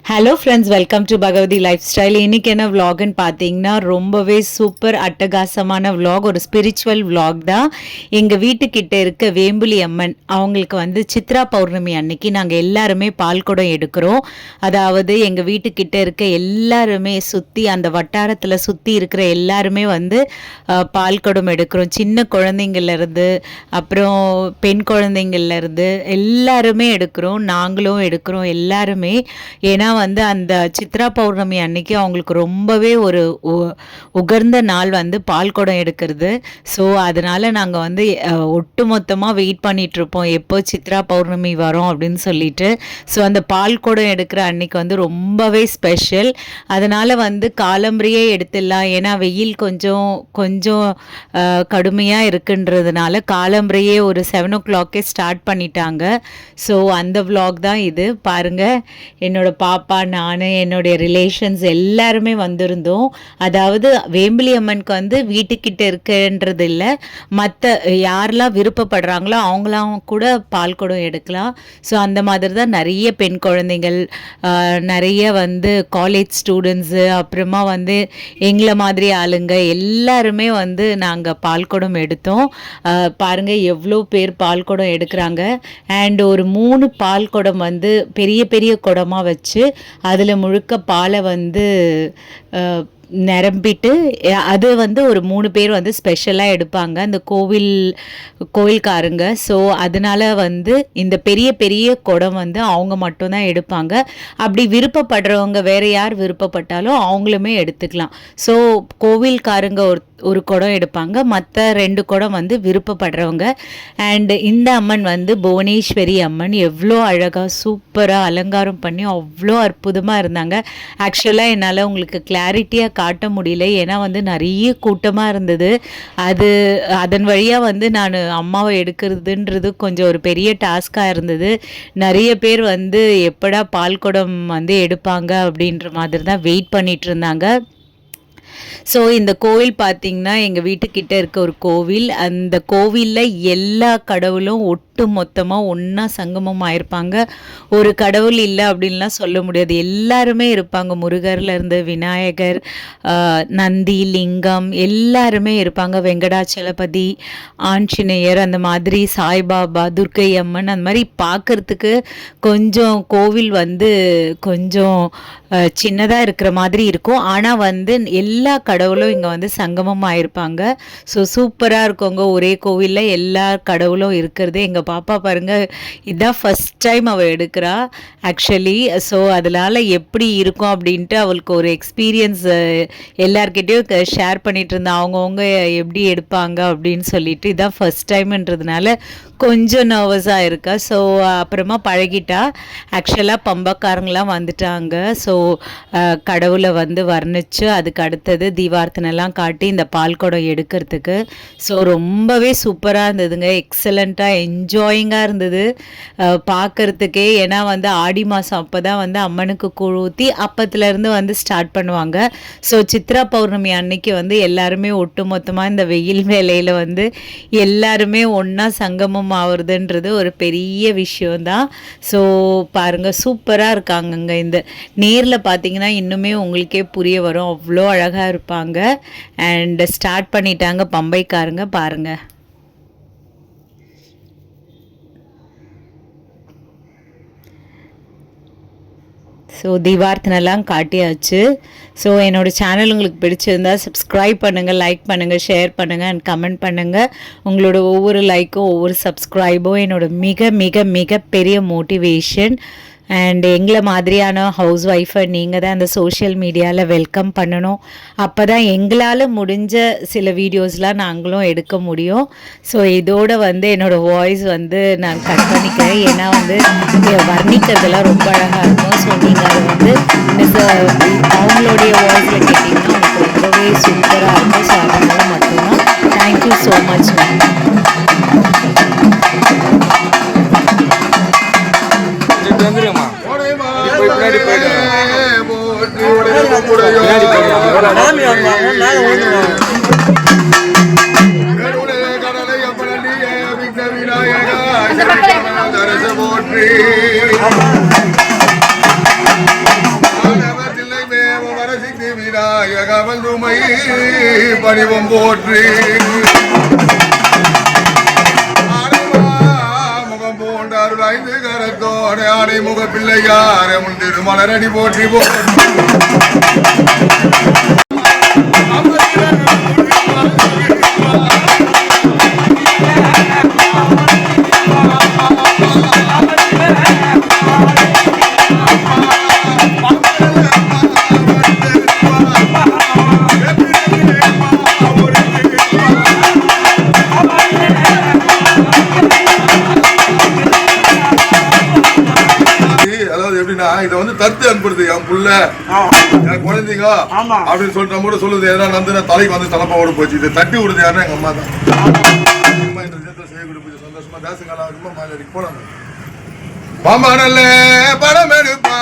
Hello friends, welcome to Bhagavathi life style. இன்றைக்கி என்ன விலாக்னு பார்த்தீங்கன்னா ரொம்பவே சூப்பர் அட்டகாசமான விலாக், ஒரு ஸ்பிரிச்சுவல் விலாக் தான். எங்கள் வீட்டுக்கிட்ட இருக்க வேம்புலி அம்மன் அவங்களுக்கு வந்து சித்ரா பௌர்ணமி அன்னைக்கு நாங்கள் எல்லாருமே பால் குடம் எடுக்கிறோம். அதாவது எங்கள் வீட்டுக்கிட்ட இருக்க எல்லாருமே சுற்றி அந்த வட்டாரத்தில் சுற்றி இருக்கிற எல்லாருமே வந்து பால் குடம் எடுக்கிறோம். சின்ன குழந்தைங்கள்லேருந்து அப்புறம் பெண் குழந்தைங்கள்லேருந்து எல்லாருமே எடுக்கிறோம். நாங்களும் எடுக்கிறோம் எல்லாருமே. ஏன்னா வந்து அந்த சித்ரா பௌர்ணமி அன்னைக்கு அவங்களுக்கு ரொம்பவே ஒரு உகர்ந்த நாள் வந்து பால் குடம் எடுக்கிறது. ஸோ அதனால நாங்கள் வந்து ஒட்டு மொத்தமாக வெயிட் பண்ணிட்டு இருப்போம் எப்போ சித்ரா பௌர்ணமி வரும் அப்படின்னு சொல்லிட்டு. ஸோ அந்த பால் குடம் எடுக்கிற அன்னைக்கு வந்து ரொம்பவே ஸ்பெஷல். அதனால வந்து காலம்பரியே எடுத்துடலாம், ஏன்னா வெயில் கொஞ்சம் கொஞ்சம் கடுமையாக இருக்குன்றதுனால காலம்பரியே ஒரு 7 o'clock ஸ்டார்ட் பண்ணிட்டாங்க. ஸோ அந்த விலாக் தான் இது. பாருங்கள், என்னோட பாப்பா, நான், என்னுடைய ரிலேஷன்ஸ் எல்லாருமே வந்திருந்தோம். அதாவது வேம்புலி அம்மனுக்கு வந்து வீட்டுக்கிட்ட இருக்குன்றது இல்லை, மற்ற யாரெல்லாம் விருப்பப்படுறாங்களோ அவங்களாம் கூட பால் குடம் எடுக்கலாம். ஸோ அந்த மாதிரி தான் நிறைய பெண் குழந்தைகள், நிறைய வந்து காலேஜ் ஸ்டூடெண்ட்ஸு, அப்புறமா வந்து எங்களை மாதிரி ஆளுங்க எல்லாருமே வந்து நாங்கள் பால் குடம் எடுத்தோம். பாருங்கள் எவ்வளோ பேர் பால் குடம் எடுக்கிறாங்க. அண்ட் ஒரு 3 பால் குடம் வந்து பெரிய பெரிய குடமாக வச்சு அதில் முழுக்க பாலை வந்து நிரம்பிட்டு அது வந்து ஒரு 3 பேர் வந்து ஸ்பெஷலாக எடுப்பாங்க, அந்த கோவில்காரங்க. ஸோ அதனால் வந்து இந்த பெரிய பெரிய குடம் வந்து அவங்க மட்டும்தான் எடுப்பாங்க. அப்படி விருப்பப்படுறவங்க வேறு யார் விருப்பப்பட்டாலும் அவங்களுமே எடுத்துக்கலாம். ஸோ கோவில்காரங்க ஒரு குடம் எடுப்பாங்க, மற்ற 2 குடம் வந்து விருப்பப்படுறவங்க. அண்டு இந்த அம்மன் வந்து புவனேஸ்வரி அம்மன் எவ்வளோ அழகாக சூப்பராக அலங்காரம் பண்ணி அவ்வளோ அற்புதமாக இருந்தாங்க. ஆக்சுவலாக என்னால் உங்களுக்கு கிளாரிட்டியாக காட்ட முடியல, ஏன்னா வந்து நிறைய கூட்டமாக இருந்தது. அதன் வழியாக வந்து நான் அம்மாவை எடுக்கிறதுன்றது கொஞ்சம் ஒரு பெரிய டாஸ்காக இருந்தது. நிறைய பேர் வந்து எப்படா பால் குடம் வந்து எடுப்பாங்க அப்படின்ற மாதிரி தான் வெயிட் பண்ணிட்டு இருந்தாங்க. ஸோ இந்த கோவில் பார்த்திங்கன்னா எங்கள் வீட்டுக்கிட்ட இருக்க ஒரு கோவில். அந்த கோவிலில் எல்லா கடவுளும் ஒட்டு மொத்தமாக ஒன்றா சங்கமம் ஆயிருப்பாங்க. ஒரு கடவுள் இல்லை அப்படின்லாம் சொல்ல முடியாது, எல்லாருமே இருப்பாங்க. முருகர்லேருந்து விநாயகர், நந்தி, லிங்கம் எல்லாருமே இருப்பாங்க. வெங்கடாச்சலபதி, ஆஞ்சநேயர், அந்த மாதிரி சாய்பாபா, துர்க்கை அம்மன், அந்த மாதிரி பார்க்குறதுக்கு கொஞ்சம் கோவில் வந்து கொஞ்சம் சின்னதாக இருக்கிற மாதிரி இருக்கும். ஆனால் வந்து எல்லா கடவுளும் இங்கே வந்து சங்கமம் ஆயிருப்பாங்க. ஸோ சூப்பராக இருக்கவங்க, ஒரே கோவிலில் எல்லா கடவுளும் இருக்கிறது. எங்கள் பாப்பா பாருங்கள், இதுதான் ஃபஸ்ட் டைம் அவள் எடுக்கிறா ஆக்சுவலி. ஸோ அதனால் எப்படி இருக்கும் அப்படின்ட்டு அவளுக்கு ஒரு எக்ஸ்பீரியன்ஸ் எல்லார்கிட்டையும் ஷேர் பண்ணிகிட்டு இருந்தா, அவங்கவுங்க எப்படி எடுப்பாங்க அப்படின்னு சொல்லிட்டு. இதுதான் ஃபஸ்ட் டைம்ன்றதுனால கொஞ்சம் நர்வஸாக இருக்கா. ஸோ அப்புறமா பழகிட்டா. ஆக்சுவலாக பம்பக்காரங்களாம் வந்துட்டாங்க. ஸோ கடவுளை வந்து வர்ணித்து அதுக்கு அடுத்தது தீபார்த்தனைலாம் காட்டி இந்த பால் குடம் எடுக்கிறதுக்கு. ஸோ ரொம்பவே சூப்பராக இருந்ததுங்க, எக்ஸலண்ட்டாக என்ஜாயிங்காக இருந்தது பார்க்குறதுக்கே. ஏன்னா வந்து ஆடி மாதம் அப்போ தான் வந்து அம்மனுக்கு கூழ் ஊற்றி அப்பத்துலேருந்து வந்து ஸ்டார்ட் பண்ணுவாங்க. ஸோ சித்ரா பௌர்ணமி அன்னைக்கு வந்து எல்லாருமே ஒட்டு மொத்தமாக இந்த வெயில் வேலையில் வந்து எல்லாருமே ஒன்றா சங்கமம் ஆகுறதுன்றது ஒரு பெரிய விஷயம்தான். ஸோ பாருங்கள் சூப்பராக இருக்காங்கங்க. இந்த நேரில் பார்த்தீங்கன்னா இன்னுமே உங்களுக்கே புரிய வரும், அவ்வளோ அழகாக இருப்பாங்க. அண்ட் ஸ்டார்ட் பண்ணிட்டாங்க பம்பைக்காரங்க பாருங்கள். ஸோ தீபார்த்தனைலாம் காட்டியாச்சு. ஸோ என்னோடய சேனல் உங்களுக்கு பிடிச்சிருந்தால் சப்ஸ்கிரைப் பண்ணுங்கள், லைக் பண்ணுங்கள், ஷேர் பண்ணுங்கள் அண்ட் கமெண்ட் பண்ணுங்கள். உங்களோட ஒவ்வொரு லைக்கும் ஒவ்வொரு சப்ஸ்கிரைபும் என்னோட மிக மிக மிக பெரிய மோட்டிவேஷன். அண்ட் எங்களை மாதிரியான ஹவுஸ் ஒய்ஃபை நீங்கள் தான் அந்த சோஷியல் மீடியாவில் வெல்கம் பண்ணணும். அப்போ தான் எங்களால் முடிஞ்ச சில வீடியோஸ்லாம் நாங்களும் எடுக்க முடியும். ஸோ இதோட வந்து என்னோடய வாய்ஸ் வந்து நான் கட் பண்ணிக்கிறேன், ஏன்னா வந்து வர்ணிக்கிறதுலாம் ரொம்ப அழகாக இருக்கும். ஸோ நீங்கள் அதை வந்து அவங்களுடைய வாய்ஸில் கேட்டிங்கன்னா உங்களுக்கு ரொம்பவே சூப்பராக இருக்கும். ஸோ அதனால மட்டும்தான். Thank you so much ma'am. போற்றி விநாயக வந்துமை பணிவம் போற்றி முகம் போன்றார் 5 கரத்தோட ஆடை முக பிள்ளையார முன் திருமலரடி போற்றி போற்றி இதை வந்து தத்து அனுப்புறது என் புள்ள என் குழந்தைங்க அப்படின்னு சொல்லிட்டு நம்ம கூட சொல்லுது எதனா நந்து தலைக்கு வந்து தலைப்பாவோட போச்சு இதை தட்டி விடுறது யாருன்னா எங்க அம்மா தான் செய்யக்கூடிய பூஜை சந்தோஷமா தேசங்கால ரொம்ப மாதிரி போலாம் மாமா நல்ல படம் எடுப்பா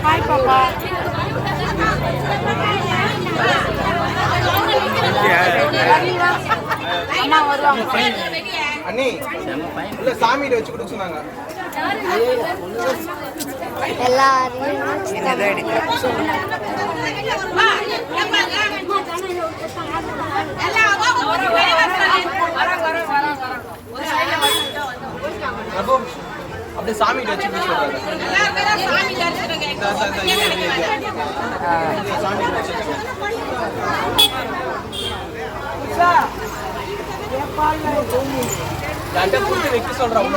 Hi, Papa. அம்மா வருவாங்க அண்ணி இல்ல சாமியில வச்சு கொடுக்க சொன்னாங்க எல்லாரையும் அப்படியே சாமியில வச்சு கொடுக்க சொல்றாங்க வைக்க சொல்றேன்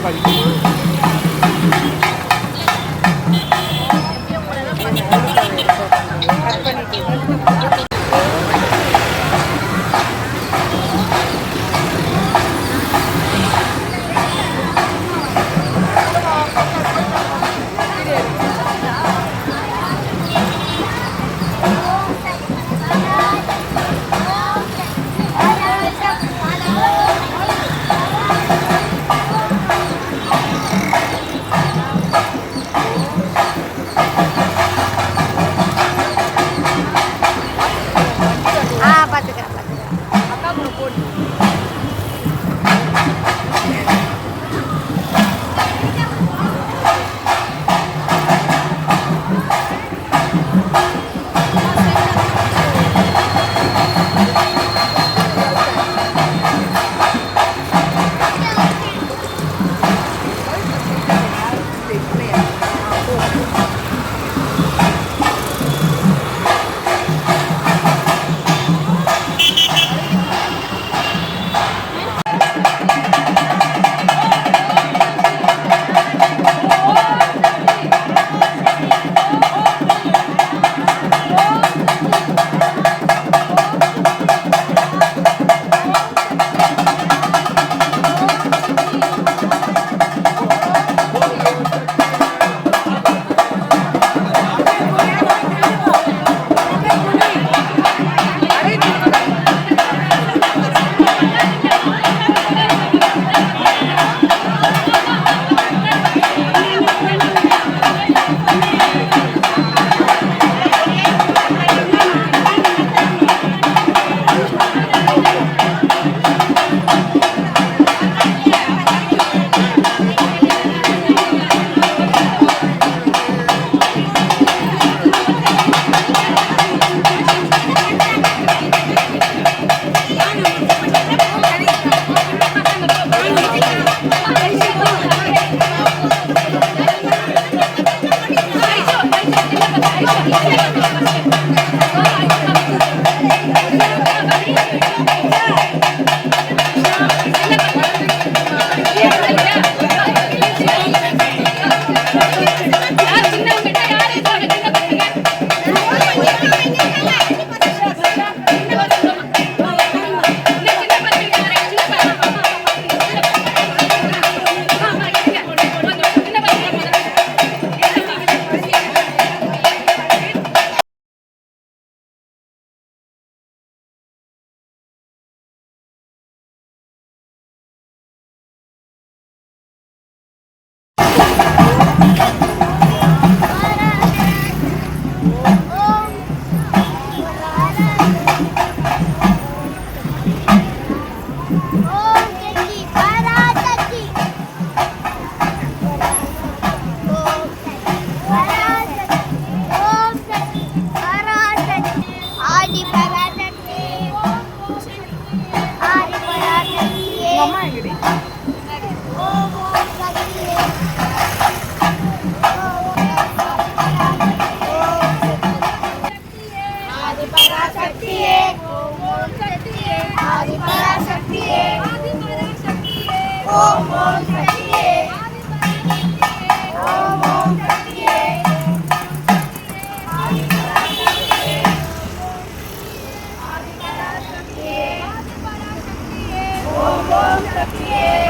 பார்த்துக்கிறேன் ஓம் சக்தியே